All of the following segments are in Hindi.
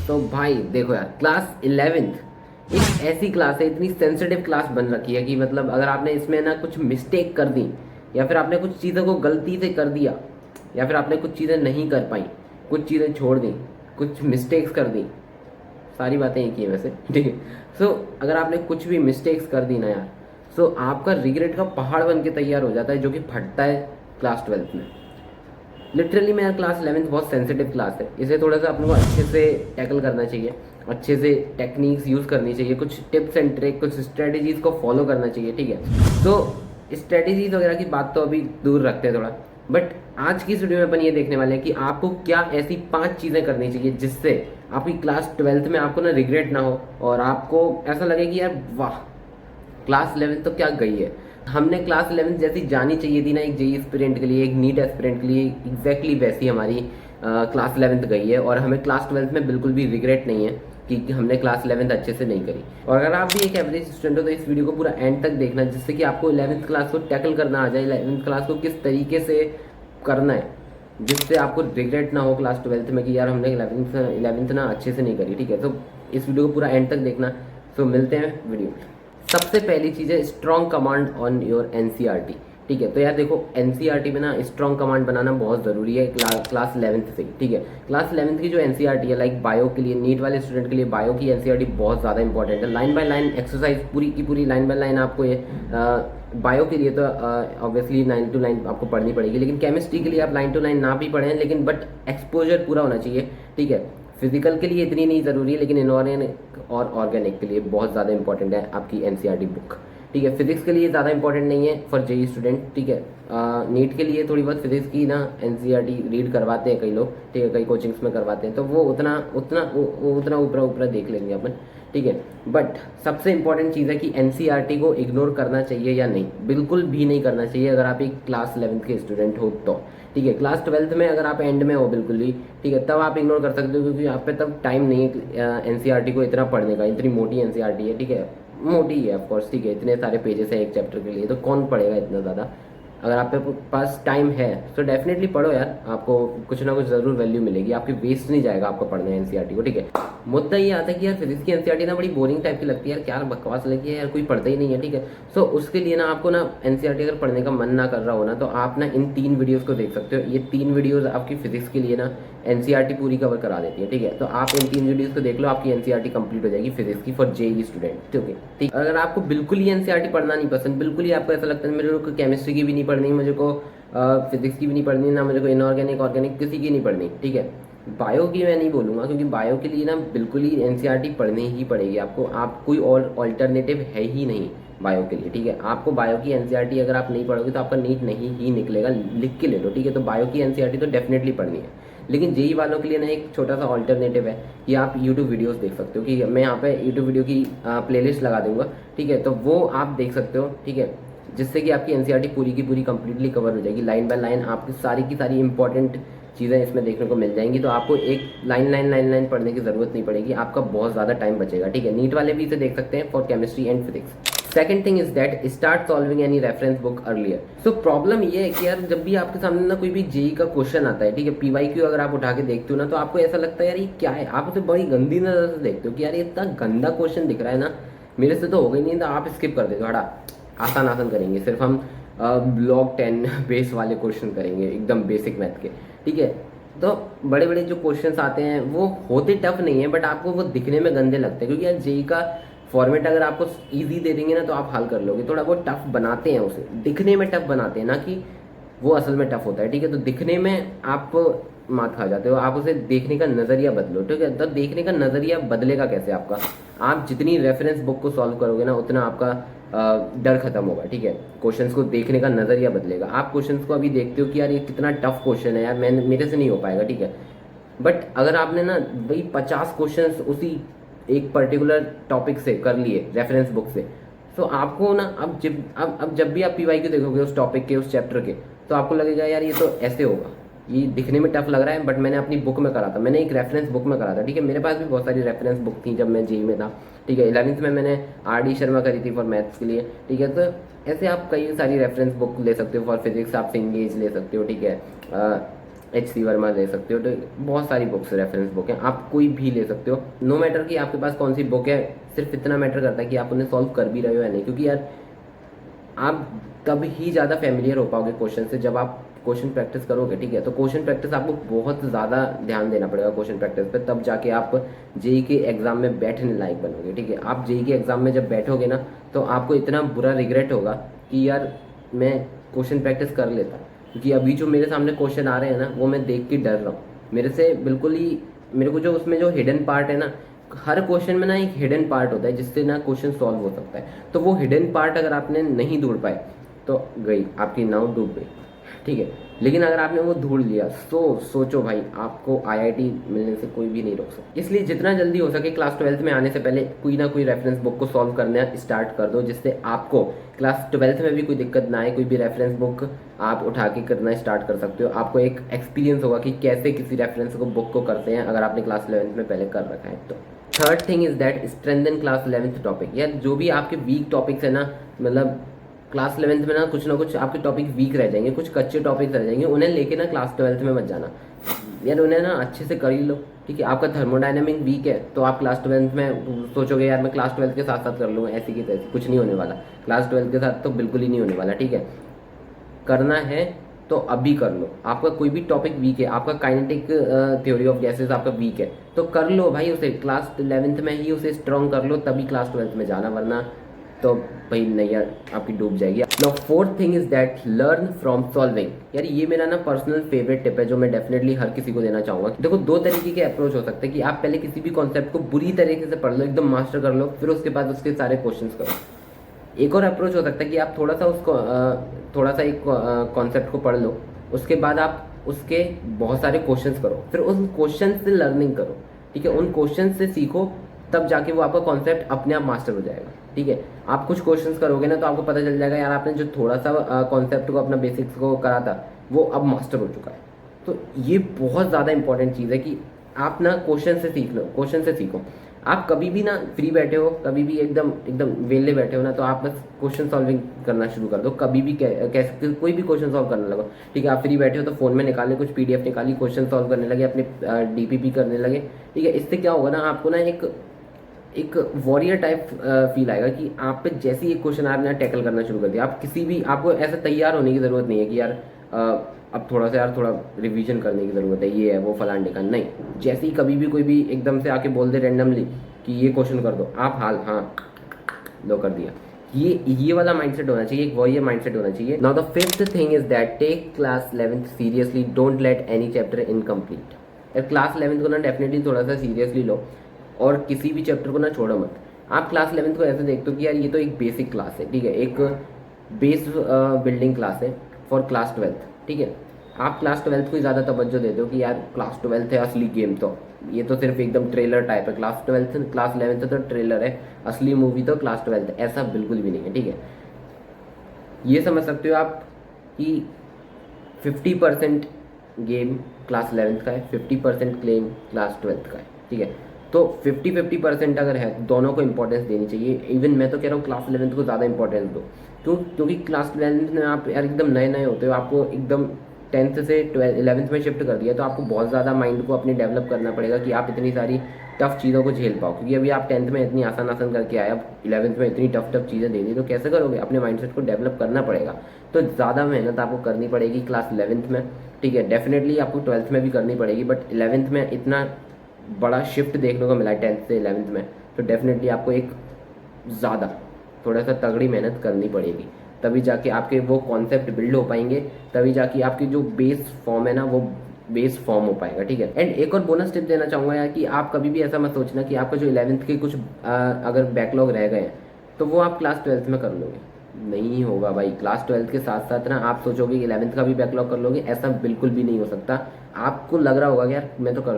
तो भाई देखो यार, क्लास 11th एक ऐसी क्लास है, इतनी सेंसिटिव क्लास बन रखी है कि मतलब अगर आपने इसमें ना कुछ मिस्टेक कर दी, या फिर आपने कुछ चीज़ों को गलती से कर दिया, या फिर आपने कुछ चीज़ें नहीं कर पाई, कुछ चीज़ें छोड़ दी, कुछ मिस्टेक्स कर दी, सारी बातें एक ही है वैसे, ठीक है। सो अगर आपने कुछ भी मिस्टेक्स कर दी ना यार, सो आपका रिग्रेट का पहाड़ बन के तैयार हो जाता है, जो कि फटता है क्लास 12th में। लिटरली मेरा क्लास 11th बहुत सेंसिटिव क्लास है, इसे थोड़ा सा अपने को अच्छे से टैकल करना चाहिए, अच्छे से टेक्निक्स यूज़ करनी चाहिए, कुछ टिप्स एंड ट्रिक, कुछ स्ट्रेटजीज़ को फॉलो करना चाहिए, ठीक है। तो स्ट्रेटजीज़ वगैरह की बात तो अभी दूर रखते हैं थोड़ा, बट आज की इस वीडियो में अपन ये देखने वाले हैं कि आपको क्या ऐसी 5 चीज़ें करनी चाहिए जिससे आपकी क्लास 12th में आपको ना रिग्रेट ना हो, और आपको ऐसा लगे कि यार वाह, क्लास 11 तो क्या गई है। हमने क्लास 11 जैसी जानी चाहिए थी ना एक जेई एस्पिरेंट के लिए, एक नीट एस्पिरेंट के लिए, एग्जैक्टली वैसी हमारी क्लास 11th गई है, और हमें क्लास 12th में बिल्कुल भी रिग्रेट नहीं है कि हमने क्लास 11th अच्छे से नहीं करी। और अगर आप भी एक एवरेज स्टूडेंट हो तो इस वीडियो को पूरा एंड तक देखना, जिससे कि आपको 11th क्लास को टैकल करना आ जाए, 11th क्लास को किस तरीके से करना है, जिससे आपको रिग्रेट ना हो क्लास 12th में कि यार हमने 11th ना अच्छे से नहीं करी, ठीक है। तो इस वीडियो को पूरा एंड तक देखना। सो मिलते हैं वीडियो में। सबसे पहली चीज़ है strong command on your NCERT, ठीक है। तो यार देखो, एनसीईआरटी में ना स्ट्रॉन्ग कमांड बनाना बहुत ज़रूरी है क्लास 11th से, ठीक है। क्लास 11th की जो एनसीईआरटी है, लाइक बायो के लिए, नीट वाले स्टूडेंट के लिए बायो की एनसीईआरटी बहुत ज़्यादा इंपॉर्टेंट है। लाइन बाय लाइन एक्सरसाइज, पूरी की पूरी लाइन बाय लाइन आपको ये बायो के लिए तो ऑब्वियसली 9 to 9 आपको पढ़नी पड़ेगी, लेकिन केमिस्ट्री के लिए आप 9 to 9 ना भी पढ़ें, लेकिन बट एक्सपोजर पूरा होना चाहिए, ठीक है। फिजिकल के लिए इतनी नहीं ज़रूरी है, लेकिन इनऑर्गेनिक और ऑर्गेनिक के लिए बहुत ज़्यादा इंपॉर्टेंट है आपकी एनसीईआरटी बुक, ठीक है। फिजिक्स के लिए ज़्यादा इंपॉर्टेंट नहीं है फॉर जेई स्टूडेंट, ठीक है। नीट के लिए थोड़ी बहुत फिजिक्स की ना एनसीईआरटी रीड करवाते हैं कई लोग, ठीक है, कई कोचिंग्स में करवाते हैं, तो वो उतना ऊपरा ऊपरा देख लेंगे अपन, ठीक है। बट सबसे इंपॉर्टेंट चीज़ है कि एनसीईआरटी को इग्नोर करना चाहिए या नहीं, बिल्कुल भी नहीं करना चाहिए अगर आप एक क्लास 11th के स्टूडेंट हो तो, ठीक है। क्लास 12th में अगर आप एंड में हो बिल्कुल ही, ठीक है, तब आप इग्नोर कर सकते हो, क्योंकि आप पे तब टाइम नहीं है एनसीईआरटी को इतना पढ़ने का। इतनी मोटी एनसीईआरटी है, ठीक है, मोटी है ऑफकोर्स, ठीक है, इतने सारे पेजेस है एक चैप्टर के लिए, तो कौन पढ़ेगा इतना ज़्यादा। अगर आप पे पास टाइम है तो डेफिनेटली पढ़ो यार, आपको कुछ ना कुछ ज़रूर वैल्यू मिलेगी, आपकी वेस्ट नहीं जाएगा आपको पढ़ना है एनसीईआरटी को, ठीक है। मुद्दा ये आता है कि यार फिजिक्स की एनसीईआरटी ना बड़ी बोरिंग टाइप की लगती है यार, क्या बकवास लगी है यार, कोई पढ़ता ही नहीं है, ठीक है। सो उसके लिए ना आपको ना एनसीईआरटी अगर पढ़ने का मन ना कर रहा हो ना, तो आप ना इन 3 वीडियोस को देख सकते हो। ये 3 वीडियोस आपकी फिजिक्स के लिए ना एनसीईआरटी पूरी कवर करा देती है, ठीक है। तो आप इन 3 वीडियोस को देख लो, आपकी एनसीईआरटी कंप्लीट हो जाएगी फिजिक्स की फॉर जेई स्टूडेंट, ठीक है, ठीक। अगर आपको बिल्कुल ही एनसीईआरटी पढ़ना नहीं पसंद, बिल्कुल ही आपको ऐसा लगता है मेरे को केमिस्ट्री की भी नहीं पढ़नी, मुझे को फिजिक्स की भी नहीं पढ़नी, ना मुझे को इनऑर्गेनिक ऑर्गेनिक किसी की नहीं पढ़नी, ठीक है। बायो की मैं नहीं बोलूँगा, क्योंकि बायो के लिए ना बिल्कुल ही एनसीईआरटी पढ़नी ही पड़ेगी आपको, आप कोई और ऑल्टरनेटिव है ही नहीं बायो के लिए, ठीक है। आपको बायो की एनसीईआरटी अगर आप नहीं पढ़ोगे तो आपका नीट नहीं ही निकलेगा, लिख के ले लो, ठीक है। तो बायो की एनसीईआरटी तो डेफिनेटली पढ़नी है, लेकिन जेई वालों के लिए ना एक छोटा सा ऑल्टरनेटिव है कि आप यूट्यूब वीडियोस देख सकते हो, कि मैं यहाँ पे यूट्यूब वीडियो की प्लेलिस्ट लगा दूंगा, ठीक है। तो वो आप देख सकते हो, ठीक है, जिससे कि आपकी एनसीईआरटी पूरी की पूरी कंप्लीटली कवर हो जाएगी, लाइन बाय लाइन आपकी सारी की सारी इंपॉर्टेंट चीज़ें इसमें देखने को मिल जाएंगी। तो आपको एक लाइन पढ़ने की ज़रूरत नहीं पड़ेगी, आपका बहुत ज़्यादा टाइम बचेगा, ठीक है। नीट वाले भी इसे देख सकते हैं for chemistry and physics. Second thing is that start solving any reference book earlier. So problem ये है कि यार जब भी आपके सामने ना कोई भी जेई का क्वेश्चन आता है, ठीक है, पीवाईक्यू अगर आप उठा के देखते हो ना, तो आपको ऐसा लगता है यार ये क्या है, आप उसे बड़ी गंदी नजर से देखते हो कि यार ये इतना गंदा क्वेश्चन दिख रहा है ना, मेरे से तो हो गई नहीं, तो आप स्किप कर देते हो, हटा, आसान करेंगे, सिर्फ हम ब्लॉक 10 बेस वाले क्वेश्चन करेंगे, एकदम बेसिक मैथ के, ठीक है। तो बड़े बड़े जो क्वेश्चंस आते हैं वो होते टफ नहीं है, बट आपको वो दिखने में गंदे लगते हैं, क्योंकि यार जेई का फॉर्मेट अगर आपको इजी दे देंगे ना तो आप हल कर लोगे। थोड़ा बहुत टफ बनाते हैं, उसे दिखने में टफ बनाते हैं, ना कि वो असल में टफ होता है, ठीक है। तो दिखने में आप मात खा जाते हो, आप उसे देखने का नज़रिया बदलो, ठीक है। तो देखने का नज़रिया बदलेगा कैसे आपका, आप जितनी रेफरेंस बुक को सॉल्व करोगे ना, उतना आपका डर खत्म होगा, ठीक है। क्वेश्चंस को देखने का नज़रिया बदलेगा। आप क्वेश्चंस को अभी देखते हो कि यार ये कितना टफ क्वेश्चन है यार, मेरे से नहीं हो पाएगा, ठीक है। बट अगर आपने ना वही 50 क्वेश्चंस उसी एक पर्टिकुलर टॉपिक से कर लिए रेफरेंस बुक से, तो आपको ना अब जब भी आप पीवाईक्यू देखोगे उस टॉपिक के, उस चैप्टर के, तो आपको लगेगा यार ये तो ऐसे होगा, ये दिखने में टफ लग रहा है, बट मैंने अपनी बुक में करा था, मैंने एक रेफरेंस बुक में करा था, ठीक है। मेरे पास भी बहुत सारी रेफरेंस बुक थी जब मैं जेई में था, ठीक है। 11th में मैंने RD शर्मा करी थी फॉर मैथ्स के लिए, ठीक है। तो ऐसे आप कई सारी रेफरेंस बुक ले सकते हो फॉर फिजिक्स, आप सिंगेज ले सकते हो, ठीक है। H.C. वर्मा ले सकते हो। तो बहुत सारी बुक्स रेफरेंस बुक हैं, आप कोई भी ले सकते हो। नो मैटर कि आपके पास कौन सी बुक है, सिर्फ इतना मैटर करता है कि आप उन्हें सॉल्व कर भी रहे हो या नहीं। क्योंकि यार आप तब ही ज़्यादा फेमिलियर हो पाओगे क्वेश्चन से जब आप क्वेश्चन प्रैक्टिस करोगे, ठीक है। तो क्वेश्चन प्रैक्टिस आपको बहुत ज़्यादा ध्यान देना पड़ेगा क्वेश्चन प्रैक्टिस पे, तब जाके आप जेई के एग्ज़ाम में बैठने लायक बनोगे, ठीक है। आप जेई के एग्ज़ाम में जब बैठोगे ना, तो आपको इतना बुरा रिग्रेट होगा कि यार मैं क्वेश्चन प्रैक्टिस कर लेता। क्योंकि अभी जो मेरे सामने क्वेश्चन आ रहे हैं ना, वो मैं देख के डर रहा हूँ। मेरे से बिल्कुल ही, मेरे को जो उसमें जो हिडन पार्ट है ना, हर क्वेश्चन में ना एक हिडन पार्ट होता है जिससे ना क्वेश्चन सॉल्व हो सकता है। तो वो हिडन पार्ट अगर आपने नहीं ढूंढ पाए तो गई आपकी नाव, डूब गई, ठीक है। लेकिन अगर आपने वो ढूंढ लिया, सोचो भाई, आपको आईआईटी मिलने से कोई भी नहीं रोक सकता। इसलिए जितना जल्दी हो सके क्लास 12th में आने से पहले कोई ना कोई रेफरेंस बुक को सॉल्व करना स्टार्ट कर दो, जिससे आपको क्लास 12th में भी कोई दिक्कत ना आए। कोई भी रेफरेंस बुक आप उठा के करना स्टार्ट कर सकते हो। आपको एक एक्सपीरियंस होगा कि कैसे किसी रेफरेंस को बुक को करते हैं, अगर आपने क्लास 11th में पहले कर रखा है तो। Third thing is that strengthen class 11th topic. यार जो भी आपके वीक टॉपिक्स है ना, मतलब क्लास 11th में ना कुछ आपके टॉपिक वीक रह जाएंगे, कुछ कच्चे टॉपिक्स रह जाएंगे, उन्हें लेके ना क्लास 12th में मत जाना यार, उन्हें ना अच्छे से कर ही लो, ठीक है। आपका थर्मोडायनेमिक वीक है तो आप क्लास 12th में सोचोगे यार मैं क्लास 12th के साथ साथ कर लूँ, ऐसी की तैसी, कुछ नहीं होने वाला। क्लास 12th के साथ तो बिल्कुल ही नहीं होने वाला, ठीक है। करना है तो अभी कर लो। आपका कोई भी टॉपिक वीक है, आपका काइनेटिक थ्योरी ऑफ गैसेस आपका वीक है, तो कर लो भाई उसे, क्लास 11th में ही उसे स्ट्रॉन्ग कर लो, तभी क्लास 12th में जाना, वरना तो भाई नैया आपकी डूब जाएगी। Now fourth thing is that learn from solving. यार ये मेरा ना पर्सनल फेवरेट टिप है जो मैं डेफिनेटली हर किसी को देना चाहूंगा। देखो दो तरीके के अप्रोच हो सकते हैं कि आप पहले किसी भी कॉन्सेप्ट को बुरी तरीके से पढ़ लो, एकदम मास्टर कर लो, फिर उसके बाद उसके सारे क्वेश्चन करो। एक और अप्रोच हो सकता है कि आप थोड़ा सा एक कॉन्सेप्ट को पढ़ लो, उसके बाद आप उसके बहुत सारे क्वेश्चंस करो, फिर उन क्वेश्चन से लर्निंग करो, ठीक है। उन क्वेश्चन से सीखो, तब जाके वो आपका कॉन्सेप्ट अपने आप मास्टर हो जाएगा, ठीक है। आप कुछ क्वेश्चंस करोगे ना तो आपको पता चल जाएगा यार आपने जो थोड़ा सा कॉन्सेप्ट को अपना बेसिक्स को करा था वो अब मास्टर हो चुका है। तो ये बहुत ज़्यादा इंपॉर्टेंट चीज़ है कि आप ना क्वेश्चन से सीख लो, क्वेश्चन से सीखो। आप कभी भी ना फ्री बैठे हो, कभी भी एकदम एकदम वेले बैठे हो ना, तो आप बस क्वेश्चन सॉल्विंग करना शुरू कर दो। कभी भी कैसे कोई भी क्वेश्चन सॉल्व करने लगो, ठीक है। आप फ्री बैठे हो तो फोन में निकाले, कुछ पीडीएफ निकाली, क्वेश्चन सॉल्व करने लगे, अपने डीपीपी करने लगे, ठीक है। इससे क्या होगा ना, आपको ना एक वॉरियर टाइप फील आएगा कि आप पे जैसे ही एक क्वेश्चन आपने टैकल करना शुरू कर दिया, आप किसी भी, आपको ऐसा तैयार होने की ज़रूरत नहीं है कि यार अब थोड़ा रिवीजन करने की ज़रूरत है, ये है वो फलाने का, नहीं। जैसे ही कभी भी कोई भी एकदम से आके बोल दे रैंडमली कि ये क्वेश्चन कर दो, आप हाँ लो कर दिया। ये वाला माइंडसेट होना चाहिए, एक वॉरियर माइंडसेट होना चाहिए। Now the fifth thing is that take class 11th seriously, don't let any chapter incomplete. Class 11th को ना डेफिनेटली थोड़ा सा सीरियसली लो और किसी भी चैप्टर को ना छोड़ो मत। आप क्लास 11th को ऐसे देखते हो कि यार ये तो एक बेसिक क्लास है, ठीक है, एक बेस बिल्डिंग क्लास है फॉर क्लास 12th, ठीक है। आप क्लास 12th को ही ज़्यादा तवज्जो देते हो कि यार क्लास 12th है असली गेम, तो ये तो सिर्फ एकदम ट्रेलर टाइप है। क्लास 11th तो ट्रेलर है, असली मूवी तो क्लास 12th है, ऐसा बिल्कुल भी नहीं है, ठीक है। ये समझ सकते हो आप कि 50% गेम क्लास 11th का है, 50% क्लेम क्लास 12th का है, ठीक है। तो 50-50% अगर है, दोनों को इंपॉर्टेंस देनी चाहिए। इवन मैं तो कह रहा हूँ क्लास 11th को ज़्यादा इंपॉर्टेंस दो, क्योंकि क्लास 11th में आप यार एकदम नए होते हो, आपको एकदम 10th से 11th में शिफ्ट कर दिया, तो आपको बहुत ज़्यादा माइंड को अपने डेवलप करना पड़ेगा कि आप इतनी सारी टफ चीज़ों को झेल पाओ। क्योंकि अभी आप 10th में इतनी आसान करके आए, अब 11th में इतनी टफ चीज़ें दे दी, तो कैसे करोगे? अपने माइंडसेट को डेवलप करना पड़ेगा। तो ज़्यादा मेहनत आपको करनी पड़ेगी क्लास 11th में, ठीक है। डेफिनेटली आपको 12th में भी करनी पड़ेगी, बट 11th में इतना बड़ा शिफ्ट देखने को मिला है 10th से 11th में, तो डेफिनेटली आपको एक ज़्यादा थोड़ा सा तगड़ी मेहनत करनी पड़ेगी, तभी जाके आपके वो कॉन्सेप्ट बिल्ड हो पाएंगे, तभी जाके आपकी जो बेस फॉर्म है ना वो बेस फॉर्म हो पाएगा, ठीक है। एंड एक और बोनस टिप देना चाहूँगा यार कि आप कभी भी ऐसा मत सोचना कि आपका जो 11th के कुछ अगर बैकलॉग रह गए हैं तो वो आप क्लास 12th में कर लोगे, नहीं होगा भाई। क्लास 12th के साथ साथ ना आप सोचोगे कि 11th का भी बैकलॉग कर लोगे, ऐसा बिल्कुल भी नहीं हो सकता। आपको लग रहा होगा कि यार मैं तो कर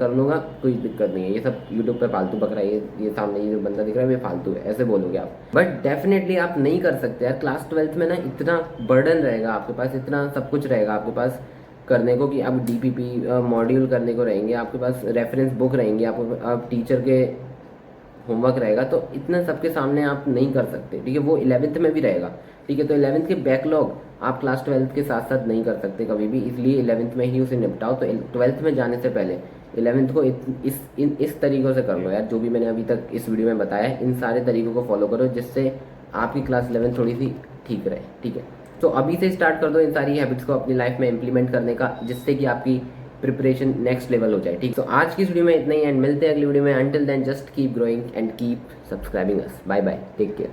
लूँगा, कोई दिक्कत नहीं है, ये सब यूट्यूब पे फालतू बक रहा है, ये सामने ये जो बंदा दिख रहा है ये फालतू है, ऐसे बोलोगे आप, बट डेफिनेटली आप नहीं कर सकते यार। क्लास 12th में ना इतना बर्डन रहेगा आपके पास, इतना सब कुछ रहेगा आपके पास करने को कि आप डीपीपी मॉड्यूल करने को रहेंगे, आपके पास रेफरेंस बुक रहेंगे, आप टीचर के होमवर्क रहेगा, तो इतना सबके सामने आप नहीं कर सकते, ठीक है। वो 11th में भी रहेगा, ठीक है। तो 11th के बैकलॉग आप क्लास 12th के साथ साथ नहीं कर सकते कभी भी, इसलिए 11th में ही उसे निपटाओ। तो 12th में जाने से पहले 11th को इस तरीक़ों से कर लो यार, जो भी मैंने अभी तक इस वीडियो में बताया है, इन सारे तरीक़ों को फॉलो करो, जिससे आपकी क्लास 11th थोड़ी सी ठीक रहे, ठीक है। तो अभी से स्टार्ट कर दो इन सारी हैबिट्स को अपनी लाइफ में इंप्लीमेंट करने का, जिससे कि आपकी प्रिपरेशन नेक्स्ट लेवल हो जाए, ठीक। तो आज की इस वीडियो में इतना ही, एंड मिलते हैं अगली वीडियो में। Until then just keep growing and keep subscribing us. Bye bye, take care.